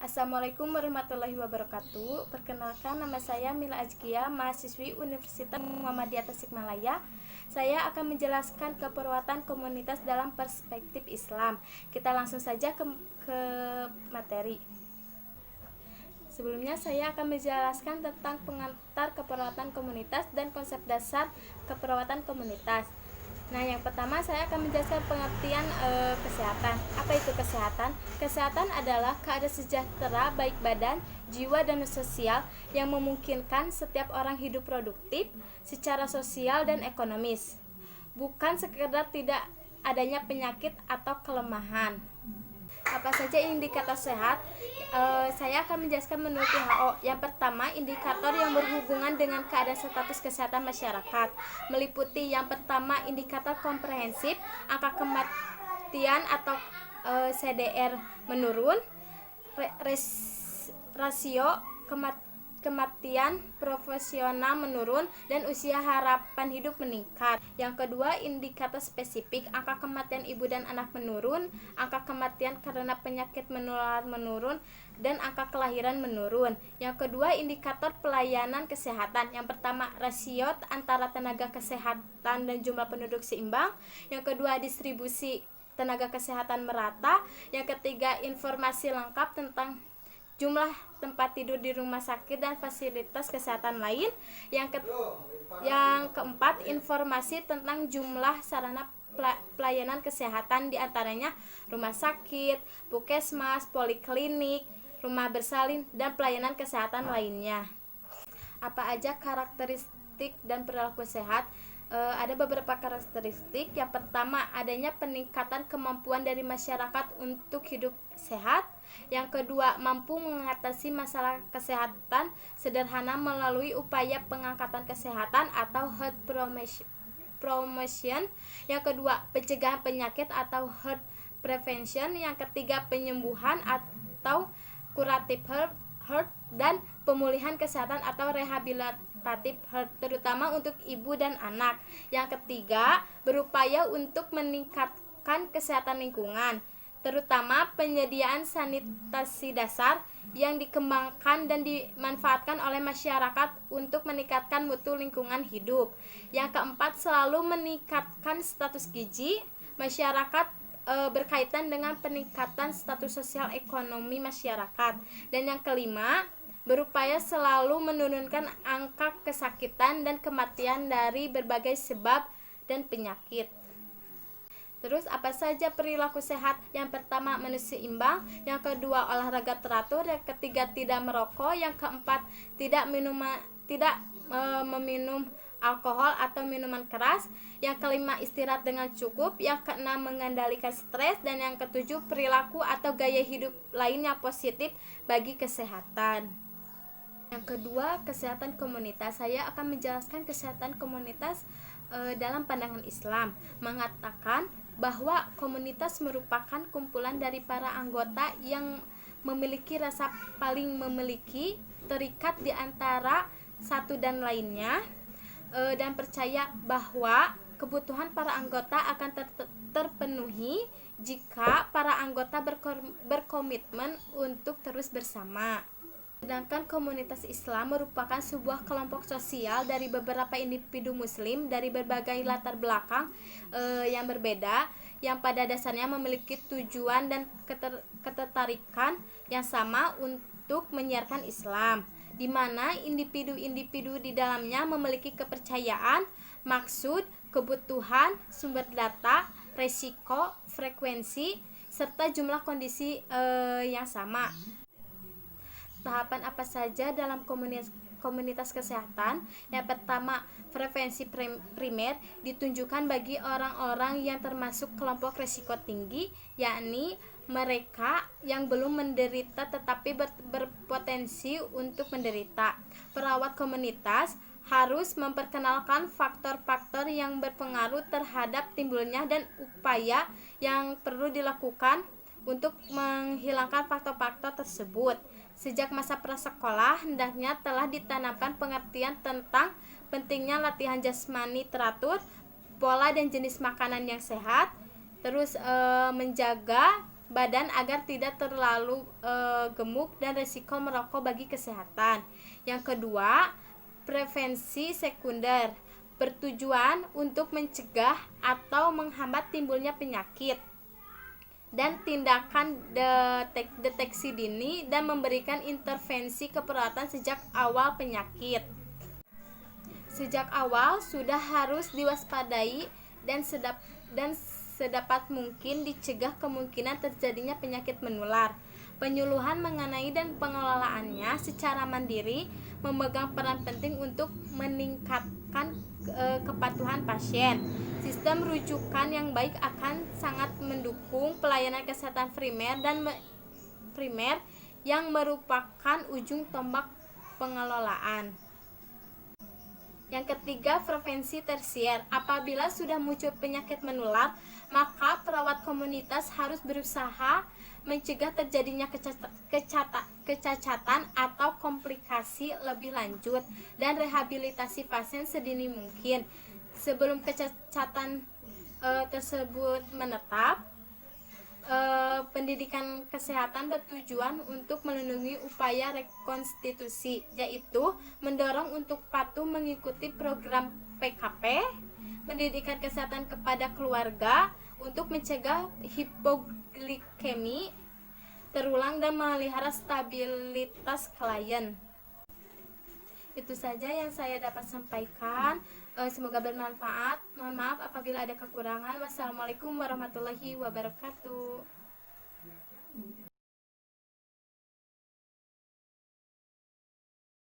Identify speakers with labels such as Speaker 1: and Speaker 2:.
Speaker 1: Assalamualaikum warahmatullahi wabarakatuh. Perkenalkan, nama saya Mila Ajkia, mahasiswi Universitas Muhammadiyah Tasikmalaya. Saya akan menjelaskan keperawatan komunitas dalam perspektif Islam. Kita langsung saja ke materi. Sebelumnya saya akan menjelaskan tentang pengantar keperawatan komunitas dan konsep dasar keperawatan komunitas. Nah, yang pertama saya akan menjelaskan pengertian kesehatan. Apa itu kesehatan? Kesehatan adalah keadaan sejahtera baik badan, jiwa, dan sosial yang memungkinkan setiap orang hidup produktif secara sosial dan ekonomis. Bukan sekedar tidak adanya penyakit atau kelemahan. Apa saja indikator sehat? Saya akan menjelaskan menurut WHO. Yang pertama, indikator yang berhubungan dengan keadaan status kesehatan masyarakat meliputi yang pertama indikator komprehensif, angka kematian atau CDR menurun, rasio kematian profesional menurun, dan usia harapan hidup meningkat. Yang kedua, indikator spesifik, angka kematian ibu dan anak menurun, angka kematian karena penyakit menular menurun, dan angka kelahiran menurun. Yang kedua, indikator pelayanan kesehatan. Yang pertama, rasio antara tenaga kesehatan dan jumlah penduduk seimbang. Yang kedua, distribusi tenaga kesehatan merata. Yang ketiga, informasi lengkap tentang jumlah tempat tidur di rumah sakit dan fasilitas kesehatan lain. Yang keempat, informasi tentang jumlah sarana pelayanan kesehatan, diantaranya rumah sakit, puskesmas, poliklinik, rumah bersalin, dan pelayanan kesehatan lainnya. Apa aja karakteristik dan perilaku sehat? Ada beberapa karakteristik. Yang pertama, adanya peningkatan kemampuan dari masyarakat untuk hidup sehat. Yang kedua, mampu mengatasi masalah kesehatan sederhana melalui upaya pengangkatan kesehatan atau health promotion. Yang kedua, pencegahan penyakit atau health prevention. Yang ketiga, penyembuhan atau curative health, dan pemulihan kesehatan atau rehabilitatif health, terutama untuk ibu dan anak. Yang ketiga, berupaya untuk meningkatkan kesehatan lingkungan, terutama penyediaan sanitasi dasar yang dikembangkan dan dimanfaatkan oleh masyarakat untuk meningkatkan mutu lingkungan hidup. Yang keempat, selalu meningkatkan status gizi masyarakat berkaitan dengan peningkatan status sosial ekonomi masyarakat. Dan yang kelima, berupaya selalu menurunkan angka kesakitan dan kematian dari berbagai sebab dan penyakit. Terus apa saja perilaku sehat? Yang pertama, manusia seimbang. Yang kedua, olahraga teratur. Yang ketiga, tidak merokok. Yang keempat, tidak meminum alkohol atau minuman keras. Yang kelima, istirahat dengan cukup. Yang keenam, mengendalikan stres. Dan yang ketujuh, perilaku atau gaya hidup lain yang positif bagi kesehatan. Yang kedua, kesehatan komunitas. Saya akan menjelaskan kesehatan komunitas dalam pandangan Islam, mengatakan bahwa komunitas merupakan kumpulan dari para anggota yang memiliki rasa paling memiliki, terikat di antara satu dan lainnya, dan percaya bahwa kebutuhan para anggota akan terpenuhi jika para anggota berkomitmen untuk terus bersama. Sedangkan komunitas Islam merupakan sebuah kelompok sosial dari beberapa individu muslim dari berbagai latar belakang yang berbeda, yang pada dasarnya memiliki tujuan dan ketertarikan yang sama untuk menyiarkan Islam, di mana individu-individu di dalamnya memiliki kepercayaan, maksud, kebutuhan, sumber data, resiko, frekuensi, serta jumlah kondisi yang sama. Tahapan apa saja dalam komunitas kesehatan? Yang pertama, prevensi primer ditunjukkan bagi orang-orang yang termasuk kelompok risiko tinggi, yakni mereka yang belum menderita tetapi berpotensi untuk menderita. Perawat komunitas harus memperkenalkan faktor-faktor yang berpengaruh terhadap timbulnya dan upaya yang perlu dilakukan untuk menghilangkan faktor-faktor tersebut. Sejak masa prasekolah, hendaknya telah ditanamkan pengertian tentang pentingnya latihan jasmani teratur, pola dan jenis makanan yang sehat, terus menjaga badan agar tidak terlalu gemuk dan risiko merokok bagi kesehatan. Yang kedua, prevensi sekunder bertujuan untuk mencegah atau menghambat timbulnya penyakit, dan tindakan deteksi dini dan memberikan intervensi keperawatan sejak awal penyakit. Sejak awal sudah harus diwaspadai dan sedapat mungkin dicegah kemungkinan terjadinya penyakit menular. Penyuluhan mengenai dan pengelolaannya secara mandiri memegang peran penting untuk meningkatkan kepatuhan pasien. Sistem rujukan yang baik akan sangat mendukung pelayanan kesehatan primer yang merupakan ujung tombak pengelolaan. Yang ketiga, prevensi tersier. Apabila sudah muncul penyakit menular, maka perawat komunitas harus berusaha mencegah terjadinya kecacatan atau komplikasi lebih lanjut dan rehabilitasi pasien sedini mungkin. Sebelum kecacatan tersebut menetap, pendidikan kesehatan bertujuan untuk melindungi upaya rekonstitusi, yaitu mendorong untuk patuh mengikuti program PKP, pendidikan kesehatan kepada keluarga untuk mencegah hipoglikemi terulang dan memelihara stabilitas klien. Itu saja yang saya dapat sampaikan. Semoga bermanfaat. Mohon maaf apabila ada kekurangan. Wassalamualaikum warahmatullahi wabarakatuh.